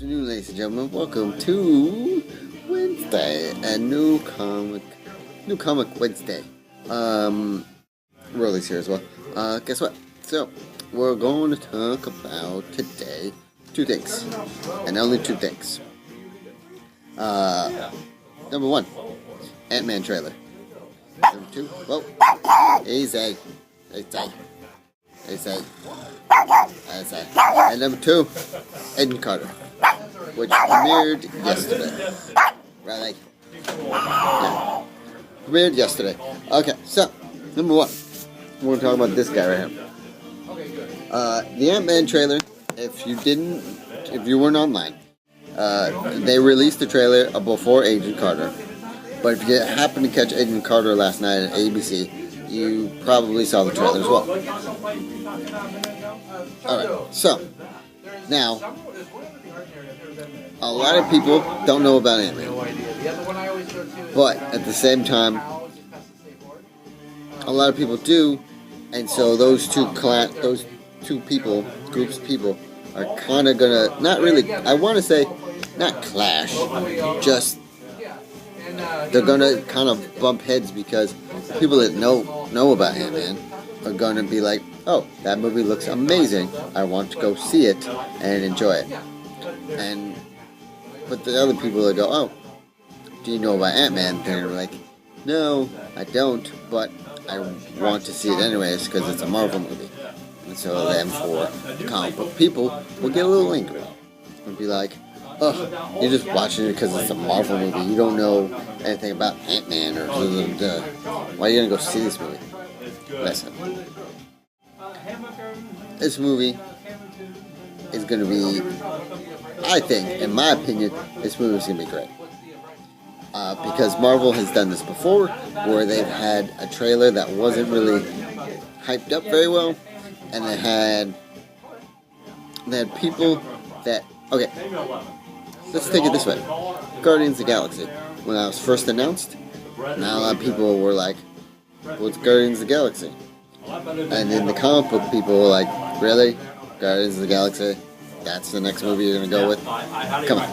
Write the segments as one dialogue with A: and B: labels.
A: afternoon, ladies and gentlemen. Welcome to Wednesday, a new comic Wednesday. Rolly's here as well. Guess what? So, we're going to talk about today two things, and only two things. Number one, Ant-Man trailer. Number two, easy. And number two, Agent Carter, which premiered yesterday. Right? Yeah. Premiered yesterday. Okay, so, number one, we're going to talk about this guy right here. The Ant-Man trailer, if you weren't online, they released the trailer before Agent Carter. But if you happened to catch Agent Carter last night at ABC, you probably saw the trailer as well. Alright, so, now, a lot of people don't know about Ant-Man. But, at the same time, a lot of people do, and so those two groups of people, are kind of gonna, not really, I want to say, not clash, just they're gonna kind of bump heads because people that know about Ant-Man are gonna be like, oh, that movie looks amazing, I want to go see it and enjoy it. But the other people that go, oh, do you know about Ant-Man? They're like, no, I don't, but I want to see it anyways because it's a Marvel movie. And so then for the comic book people, will get a little angry and be like, oh, you're just watching it because it's a Marvel movie. You don't know anything about Ant-Man or why are you going to go see this movie? Listen. This movie is going to be, I think, in my opinion, this movie is going to be great. Because Marvel has done this before, where they've had a trailer that wasn't really hyped up very well, and they had people that, okay, let's take it this way. Guardians of the Galaxy, when that was first announced, now a lot of people were like, what's Guardians of the Galaxy? And then the comic book people were like, really? Guardians of the Galaxy? That's the next movie you're going to go with? Come on.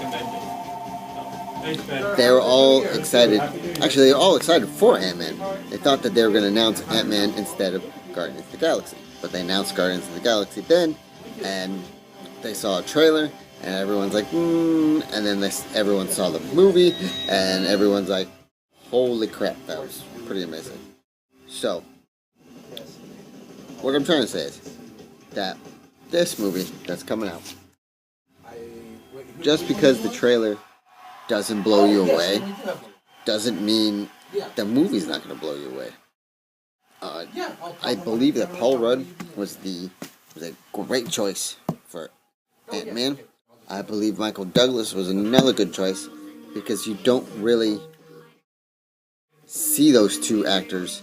A: They were all excited. Actually, they were all excited for Ant-Man. They thought that they were going to announce Ant-Man instead of Guardians of the Galaxy. But they announced Guardians of the Galaxy then, and they saw a trailer, and everyone's like, and then everyone saw the movie, and everyone's like, holy crap, that was pretty amazing. So, what I'm trying to say is that this movie that's coming out, just because the trailer doesn't blow you away, doesn't mean the movie's not going to blow you away. I believe that Paul Rudd was a great choice for Ant-Man. I believe Michael Douglas was another good choice because you don't really see those two actors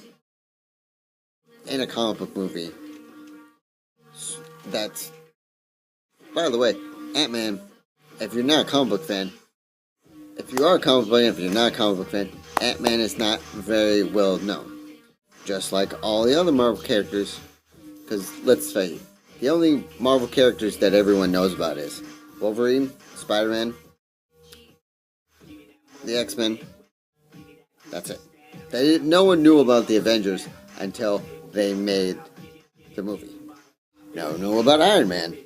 A: in a comic book movie. That's, by the way, Ant-Man, if you're not a comic book fan, if you are a comic book fan, if you're not a comic book fan, Ant-Man is not very well known. Just like all the other Marvel characters, because let's face it, the only Marvel characters that everyone knows about is Wolverine, Spider-Man, the X-Men. That's it. No one knew about the Avengers until they made the movie. No one knew about Iron Man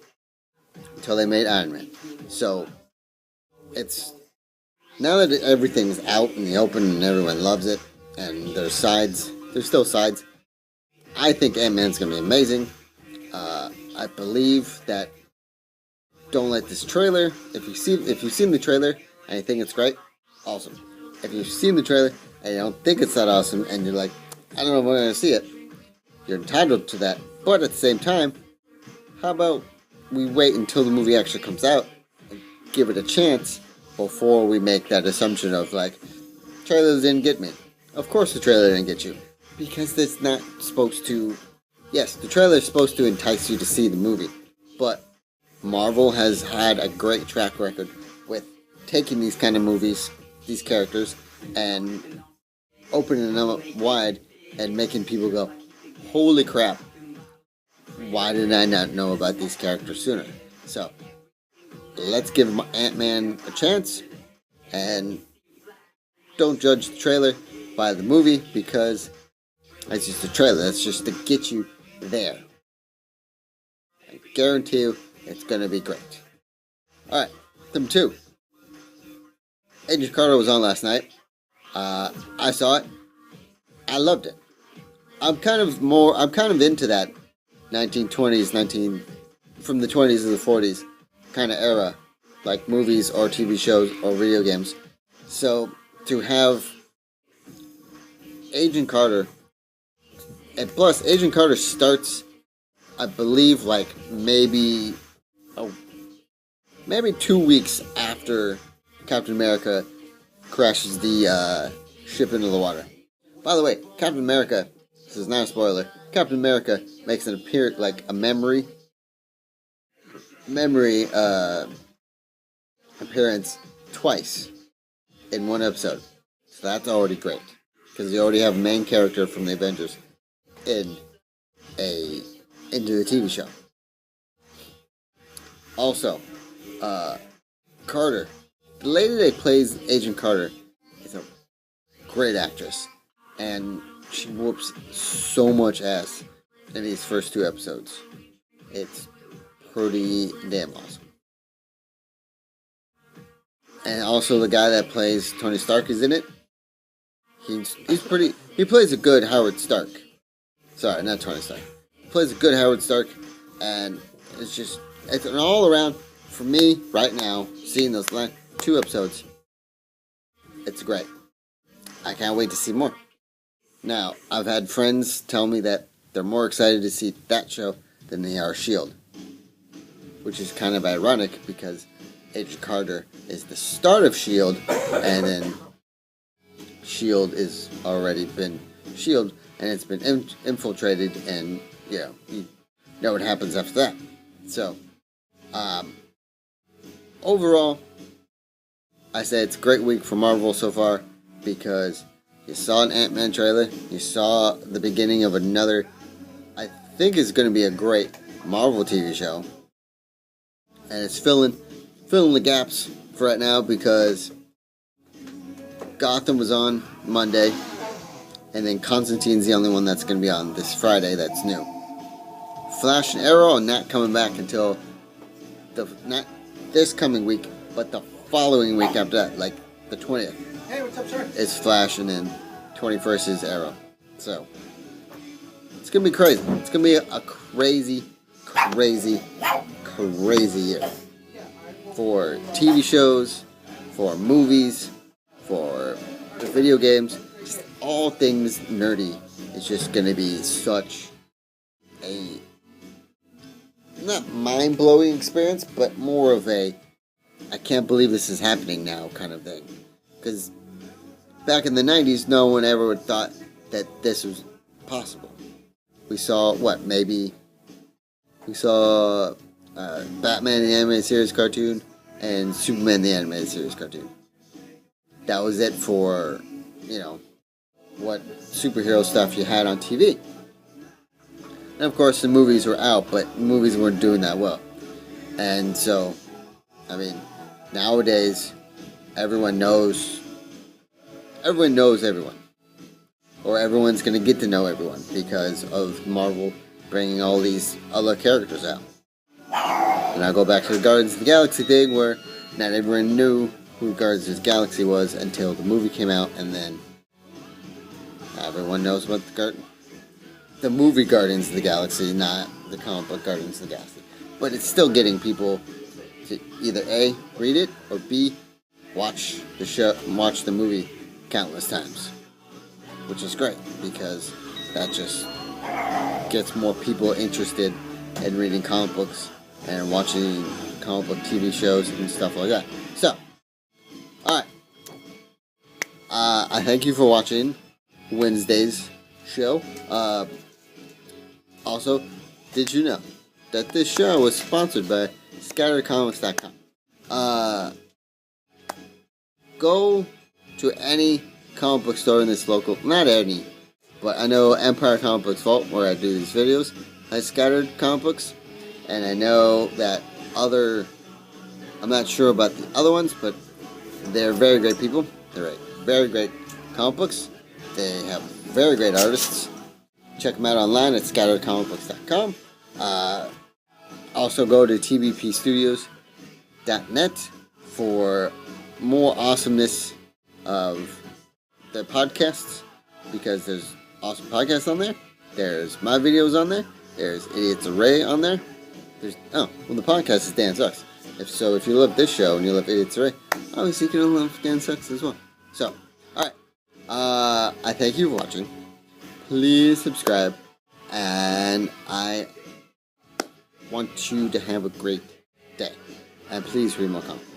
A: until they made Iron Man. So, it's, now that everything's out in the open and everyone loves it, and there's still sides, I think Ant-Man's going to be amazing. I believe that, don't let this trailer, if you've seen the trailer and you think it's great, awesome. If you've seen the trailer and you don't think it's that awesome and you're like, I don't know if I'm going to see it, you're entitled to that. But at the same time, how about we wait until the movie actually comes out and give it a chance before we make that assumption of like, trailers didn't get me. Of course the trailer didn't get you. Because it's not supposed to, yes, the trailer is supposed to entice you to see the movie. But Marvel has had a great track record with taking these kind of movies, these characters, and opening them up wide and making people go, holy crap, why did I not know about these characters sooner? So, let's give Ant-Man a chance, and don't judge the trailer by the movie, because that's just a trailer. That's just to get you there. I guarantee you it's going to be great. Alright, number 2. Agent Carter was on last night. I saw it. I loved it. I'm kind of into that 1920s, from the 20s to the 40s kind of era, like movies or TV shows or video games. So to have Agent Carter, and plus Agent Carter starts, I believe, like maybe 2 weeks after Captain America crashes the ship into the water. By the way, Captain America, this is not a spoiler, Captain America makes an appearance, like a memory appearance twice in one episode. So that's already great, because you already have a main character from the Avengers into the TV show. Also, Carter, the lady that plays Agent Carter, is a great actress, and she whoops so much ass in these first 2 episodes. It's pretty damn awesome. And also the guy that plays Tony Stark is in it. He plays a good Howard Stark. Sorry, not Tony Stark. He plays a good Howard Stark, and it's an all around, for me right now, seeing those last 2 episodes, it's great. I can't wait to see more. Now, I've had friends tell me that they're more excited to see that show than they are S.H.I.E.L.D., which is kind of ironic, because Agent Carter is the start of S.H.I.E.L.D., and then S.H.I.E.L.D. is already been S.H.I.E.L.D., and it's been infiltrated, and, you know what happens after that. So, overall, I say it's a great week for Marvel so far, because you saw an Ant-Man trailer, you saw the beginning of another, I think it's going to be a great Marvel TV show, and it's filling the gaps for right now, because Gotham was on Monday, and then Constantine's the only one that's going to be on this Friday that's new. Flash and Arrow are not coming back until not this coming week, but the following week after that, like the 20th.
B: Hey, what's up, sir?
A: Is Flash, and then 21st is Arrow. So it's gonna be crazy. It's gonna be a crazy year for TV shows, for movies, for video games, just all things nerdy. It's just gonna be such a not mind-blowing experience, but more of a I can't believe this is happening now kind of thing. Because back in the 90s, no one ever would thought that this was possible. We saw, Batman the Animated Series cartoon and Superman the Animated Series cartoon. That was it for, what superhero stuff you had on TV. And of course the movies were out, but movies weren't doing that well. And so, nowadays, everyone knows everyone. Or everyone's going to get to know everyone because of Marvel bringing all these other characters out. And I'll go back to the Guardians of the Galaxy thing, where not everyone knew who Guardians of the Galaxy was until the movie came out, and then everyone knows about the movie Guardians of the Galaxy, not the comic book Guardians of the Galaxy. But it's still getting people to either A, read it, or B, watch the movie countless times. Which is great, because that just gets more people interested in reading comic books and watching comic book TV shows and stuff like that. So, alright. I thank you for watching Wednesday's show. Also, did you know that this show was sponsored by ScatteredComics.com? Go to any comic book store in this local, not any, but I know Empire Comic Books Vault, where I do these videos, has Scattered Comic Books, and I know that other I'm not sure about the other ones, but they're very great people. They write very great comic books. They have very great artists. Check them out online at scatteredcomicbooks.com. Also go to tbpstudios.net for more awesomeness of the podcasts, because there's awesome podcasts on there. There's my videos on there. There's Idiots Array on there. The podcast is Dan Sucks. If you love this show and you love Idiots Array, obviously you can love Dan Sucks as well. So, alright. I thank you for watching. Please subscribe. And I want you to have a great day. And please read more comics.